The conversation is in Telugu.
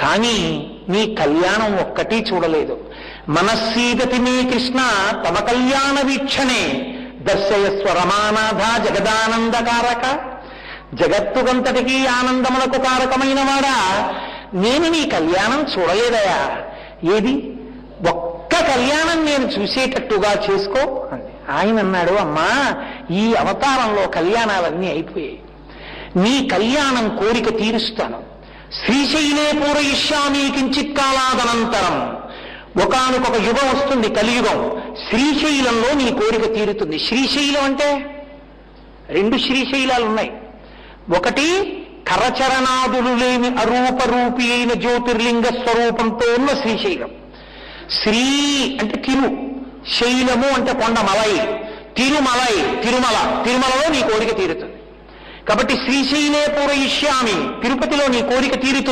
కానీ నీ కళ్యాణం ఒక్కటి చూడలేదు. మనస్సీదతి మే కృష్ణ తమ కళ్యాణ వీక్షణే దర్శయస్వ రమానాథ జగదానందకారక. జగత్తుకంతటికీ ఆనందములకు కారకమైన వాడా, నేను నీ కళ్యాణం చూడలేదయా. ఏది ఒక్క కళ్యాణం నేను చూసేటట్టుగా చేసుకో అంది. ఆయన అన్నాడు, అమ్మా ఈ అవతారంలో కళ్యాణాలన్నీ అయిపోయాయి, నీ కళ్యాణం కోరిక తీరుస్తాను. శ్రీశైలే పూరయిష్యామి కించిత్ కాలాదనంతరం. ఒకానొక యుగం వస్తుంది, కలియుగం. శ్రీశైలంలో నీ కోరిక తీరుతుంది. శ్రీశైలం అంటే రెండు శ్రీశైలాలు ఉన్నాయి. ఒకటి కరచరణాదులు లేని అరూపరూపి అయిన జ్యోతిర్లింగ స్వరూపంతో ఉన్న శ్రీశైలం. శ్రీ అంటే తిరు, శైలము అంటే కొండ, మలై, తిరుమలై, తిరుమల. తిరుమలలో నీ కోరిక తీరుతుంది. కాబట్టి శ్రీశైలే పూరయిష్యామి, తిరుపతిలో నీ కోరిక తీరుతుంది.